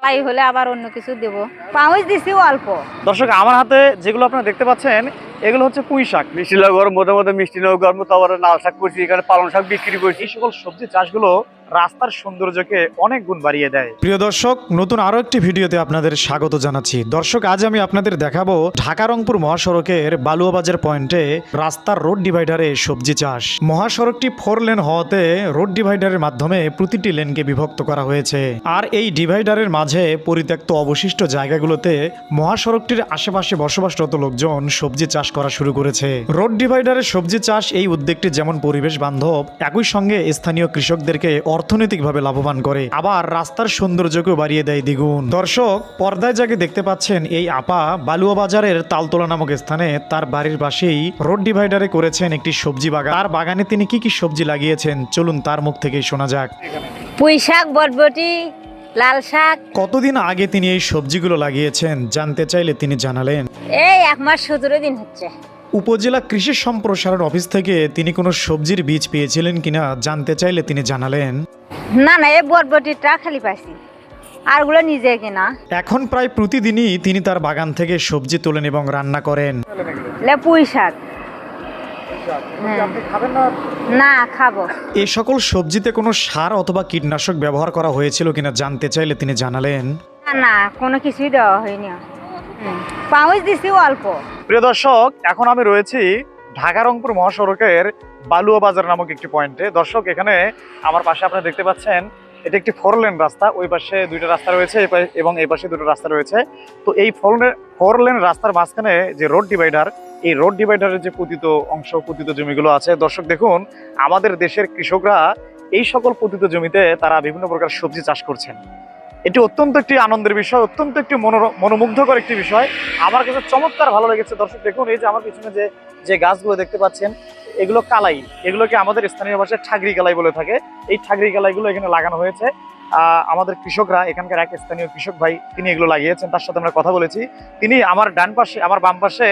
কালাই হলে আবার অন্য কিছু দেব। পাউচ দিছি অল্প। দর্শক আমার হাতে যেগুলো আপনারা দেখতে পাচ্ছেন এগুলো হচ্ছে পুঁই শাক। মিষ্টি লাউ গরম মধ্যে মিষ্টি লাউ গরম, তারপরে লাল শাক করছি, এখানে পালং শাক বিক্রি করছি। এই সকল সবজি চাষগুলো রাস্তার সৌন্দর্যকে অনেক গুণ বাড়িয়ে দেয়। প্রিয় দর্শক, নতুন আরো একটি ভিডিওতে আপনাদের স্বাগত জানাচ্ছি। দর্শক, আজ আমি আপনাদের দেখাবো ঢাকা রংপুর মহাসড়কের বালুয়াবাজার পয়েন্টে রাস্তার রোড ডিভাইডারে সবজি চাষ। মহাসড়কটি 4 লেন হওয়াতে রোড ডিভাইডারের মাধ্যমে প্রতিটি লেনকে বিভক্ত করা হয়েছে। আর এই ডিভাইডারের মাঝে পরিত্যক্ত অবশিষ্ট জায়গাগুলোতে মহাসড়কটির আশেপাশে বসবাসরত লোকজন সবজি চাষ করা শুরু করেছে। রোড ডিভাইডারে সবজি চাষ এই উদ্যোগটি যেমন পরিবেশ বান্ধব, একই সঙ্গে স্থানীয় কৃষকদেরকে অর্থনৈতিকভাবে লাভবান করে, আবার রাস্তার সৌন্দর্যকেও বাড়িয়ে দেয় দ্বিগুণ। দর্শক, পর্দায় যাকে দেখতে পাচ্ছেন এই আপা বালুয়াবাজারের তালতলা নামক স্থানে তার বাড়ির পাশেই রোড ডিভাইডারে করেছেন একটি সবজি বাগান। তার বাগানে তিনি কি কি সবজি লাগিয়েছেন চলুন তার মুখ থেকেই শোনা যাক। পুঁই শাক, বটবটি, লাল শাক। কতদিন আগে তিনি এই সবজিগুলো লাগিয়েছেন জানতে চাইলে তিনি জানালেন, এই 1 মাস 17 দিন হচ্ছে। উপজেলা কৃষি সম্প্রসারণ অফিস থেকে তিনি কোনো সবজির বীজ পেয়েছিলেন কিনা জানতে চাইলে তিনি জানালেন, না এই বটবটিটা খালি পাইছি, আরগুলো নিজে কিনা। এখন প্রায় প্রতিদিনই তিনি তার বাগান থেকে সবজি তোলেন এবং রান্না করেন। পুঁই শাক না খাবো। এই সকল সবজিতে কোনো সার অথবা কীটনাশক ব্যবহার করা হয়েছিল কিনা জানতে চাইলে তিনি জানালেন, না কোনো কিছুই দেওয়া হয়নি। পাউচ দিছি অল্প। প্রিয় দর্শক, এখন আমি রয়েছি ঢাকা রংপুর মহাসড়কের বালুয়াবাজার নামক একটি পয়েন্টে। দর্শক, এখানে আমার পাশে আপনারা দেখতে পাচ্ছেন এটা একটি 4 লেন রাস্তা। ওই পাশে 2টা রাস্তা রয়েছে এবং এই পাশে 2টো রাস্তা রয়েছে। তো এই 4 লেন রাস্তার মাঝখানে যে রোড ডিভাইডার, এই রোড ডিভাইডারের যে পতিত অংশ, পতিত জমিগুলো আছে, দর্শক দেখুন আমাদের দেশের কৃষকরা এই সকল পতিত জমিতে তারা বিভিন্ন প্রকার সবজি চাষ করছেন। এটি অত্যন্ত একটি আনন্দের বিষয়, অত্যন্ত একটি মনোমুগ্ধকর একটি বিষয়। আমার কাছে চমৎকার ভালো লেগেছে। দর্শক দেখুন, এই যে আমার পিছনে যে গাছগুলো দেখতে পাচ্ছেন এগুলো কালাই, এগুলোকে আমাদের স্থানীয় ভাষায় ঠাগরি কালাই বলে থাকে। এই ঠাগরি কালাইগুলো এখানে লাগানো হয়েছে। আমাদের কৃষকরা, এখানকার এক স্থানীয় কৃষক ভাই, তিনি এগুলো লাগিয়েছেন। তার সাথে আমরা কথা বলেছি। তিনি আমার ডান পাশে, আমার বাম পাশে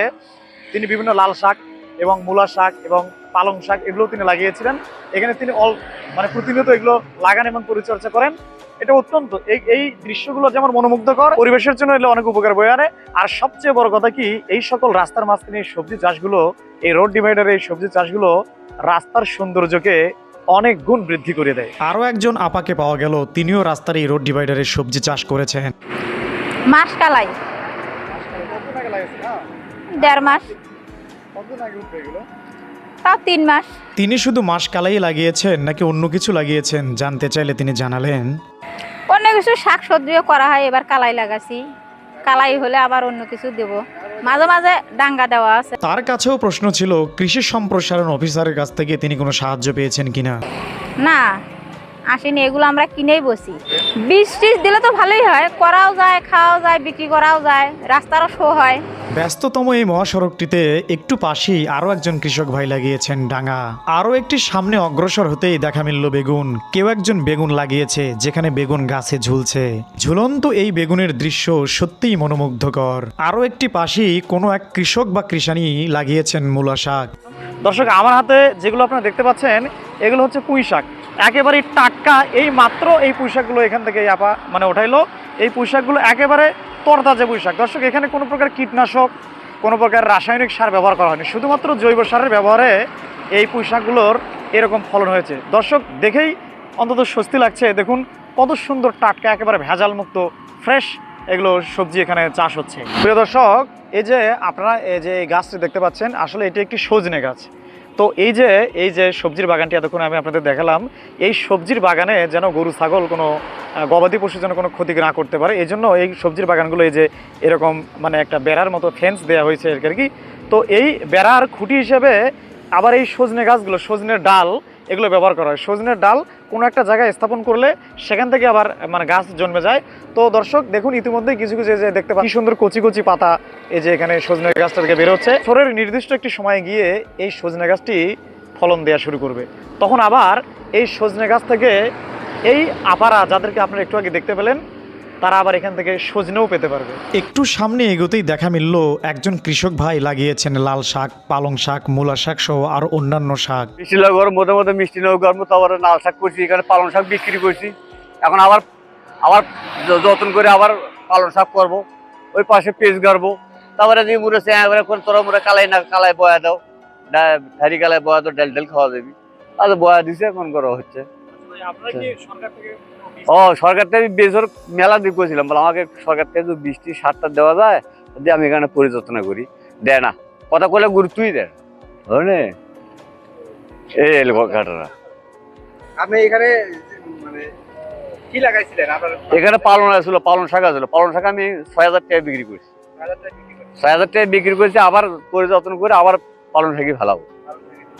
তিনি বিভিন্ন লাল শাক এবং মূলা শাক এবং পালং শাক এগুলো তিনি লাগিয়েছিলেন। এখানে তিনি প্রতিনিয়ত এগুলো লাগান এবং পরিচর্যা করেন। এটা অত্যন্ত এই দৃশ্যগুলো যেমন মনোমুগ্ধকর, পরিবেশের জন্য এগুলো অনেক উপকার বয়ে আনে। আর সবচেয়ে বড় কথা কি, এই সকল রাস্তার মাঝখানে এই সবজি চাষগুলো, এই রোড ডিভাইডারে এই সবজি চাষগুলো রাস্তার সৌন্দর্যকে অনেক গুণ বৃদ্ধি করে দেয়। আরও একজন আপাকে পাওয়া গেল, তিনিও রাস্তার এই রোড ডিভাইডারে সবজি চাষ করেছেন। মাস কালাই 1.5 মাস, তাও 3 মাস। তিনি শুধু মাসকালাই লাগিয়েছেন নাকি অন্য কিছু লাগিয়েছেন জানতে চাইলে তিনি জানালেন, অন্য কিছু শাক সবজিও করা হয়, এবার কালাই লাগাছি। কালাই হলে আবার অন্য কিছু দেব, মাঝে মাঝে ডাঙ্গা দেওয়া আছে। তার কাছেও প্রশ্ন ছিল কৃষি সম্প্রসারণ অফিসারের কাছ থেকে তিনি কোনো সাহায্য পেয়েছেন কিনা। না আসেনি, এগুলো আমরা কিনেই বসি। বীজ টিজ দিলে তো ভালোই হয়, করাও যায়, খাওয়াও যায়, বিক্রি করাও যায়, রাস্তারও শো হয়। ব্যস্ততম এই মহাসড়কটিতে একটু পাশেই আরও একজন কৃষক ভাই লাগিয়েছেন ডাঙ্গা। আরও একটি সামনে অগ্রসর হতেই দেখা মিলল বেগুন। কেউ একজন বেগুন লাগিয়েছে যেখানে বেগুন গাছে ঝুলছে। ঝুলন্ত এই বেগুনের দৃশ্য সত্যিই মনোমুগ্ধকর। আরও একটি পাশেই কোনো এক কৃষক বা কৃষানি লাগিয়েছেন মূলা শাক। দর্শক, আমার হাতে যেগুলো আপনারা দেখতে পাচ্ছেন এগুলো হচ্ছে পুঁই শাক, একেবারে টাটকা। এই মাত্র এই পুঁই শাকগুলো এখান থেকে আপা ওঠাইলো। এই পুঁই শাকগুলো একেবারে তরতাজা পুঁই শাক। দর্শক, এখানে কোনো প্রকার কীটনাশক, কোনো প্রকার রাসায়নিক সার ব্যবহার করা হয়নি, শুধুমাত্র জৈব সারের ব্যবহারে এই পুঁই শাকগুলোর এরকম ফলন হয়েছে। দর্শক, দেখেই অন্তত স্বস্তি লাগছে। দেখুন কত সুন্দর টাটকা, একেবারে ভেজাল মুক্ত ফ্রেশ এগুলো সবজি এখানে চাষ হচ্ছে। প্রিয় দর্শক, এই যে আপনারা এই যে গাছটি দেখতে পাচ্ছেন, আসলে এটি একটি সজনে গাছ। তো এই যে সবজির বাগানটি এতক্ষণ আমি আপনাদের দেখালাম, এই সবজির বাগানে যেন গরু ছাগল কোনো গবাদি পশু যেন কোনো ক্ষতি না করতে পারে, এই জন্য এই সবজির বাগানগুলো এই যে এরকম একটা বেড়ার মতো ফেন্স দেওয়া হয়েছে আর কি। তো এই বেড়ার খুঁটি হিসেবে আবার এই সজনে গাছগুলো, সজনের ডাল এগুলো ব্যবহার করা হয়। সজনের ডাল কোনো একটা জায়গায় স্থাপন করলে সেখান থেকে আবার গাছ জন্মে যায়। তো দর্শক দেখুন, ইতিমধ্যেই কিছু কিছু যে দেখতে পাচ্ছি সুন্দর কচি কচি পাতা এই যে এখানে সজনে গাছটা থেকে বেরোচ্ছে। বছরের নির্দিষ্ট একটি সময় গিয়ে এই সজনে গাছটি ফলন দেওয়া শুরু করবে। তখন আবার এই সজনে গাছ থেকে এই আপারা, যাদেরকে আপনারা একটু আগে দেখতে পেলেন, তারা আবার এখান থেকে সজনেও পেতে পারবে। একটু সামনে এগোতেই দেখা মিলল একজন কৃষক ভাই লাগিয়েছেন লাল শাক, পালং শাক, মূলা শাক সহ আর অন্যান্য শাক। মিষ্টি লাউ গরম মধ্যে মিষ্টি লাউ গরম, তারপরে লাল শাক করছি, এখানে পালং শাক বিক্রি করছি। এখন আবার যত্ন করে আবার পালন শাক করবো, ওই পাশে পেঁচ গাড়বো, তারপরে দিয়ে মুড়ে একবারে তোরা মুড়ে কালাই না কালাই বয়া দাও, ধারি কালাই বয়া দাও, ডাল ডাল খাওয়া যাবি, তাহলে বয়া দিছে এখন করা হচ্ছে। ও সরকার থেকে বেজর মেলা দিয়ে করেছিলাম, বলে আমাকে সরকার থেকে যদি বৃষ্টি সারটা দেওয়া যায় দিয়ে আমি এখানে পরিচর্যা করি, দেয় না, কথা বলে গুরুত্বই দেয় বুঝলে। এই এলো ঘটনা। আপনি এখানে মানে কি লাগাইছিলেন? আপনার এখানে পালন আসলো, পালন শাক আসলো, পালন শাক আমি 6,000 টাকা বিক্রি করছি, 6,000 টাকা বিক্রি করেছি, আবার পরিযত্ন করে আবার পালন শাকই ফেলাবো।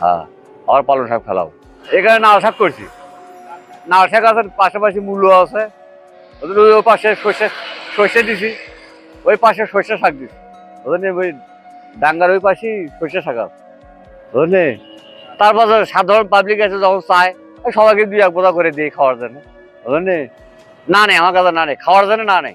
হ্যাঁ, আবার পালন শাক ফেলাবো। এখানে নাল শাক করছি, নাল শাক আছে, পাশাপাশি মূল্য আছে, ওই পাশে সর্ষে দিছি, ওই পাশে সর্ষে শাক দিছি বুঝলেন, ওই ডাঙ্গার ওই পাশে সর্ষে শাক আছে বুঝলে। তারপর সাধারণ পাবলিক আছে যখন চায় সবাইকে 2-1 বোঝা করে দিই খাওয়ার জন্য বুঝলেন। না নেই আমার কাছে, না নেই খাওয়ার জন্য, না নেই।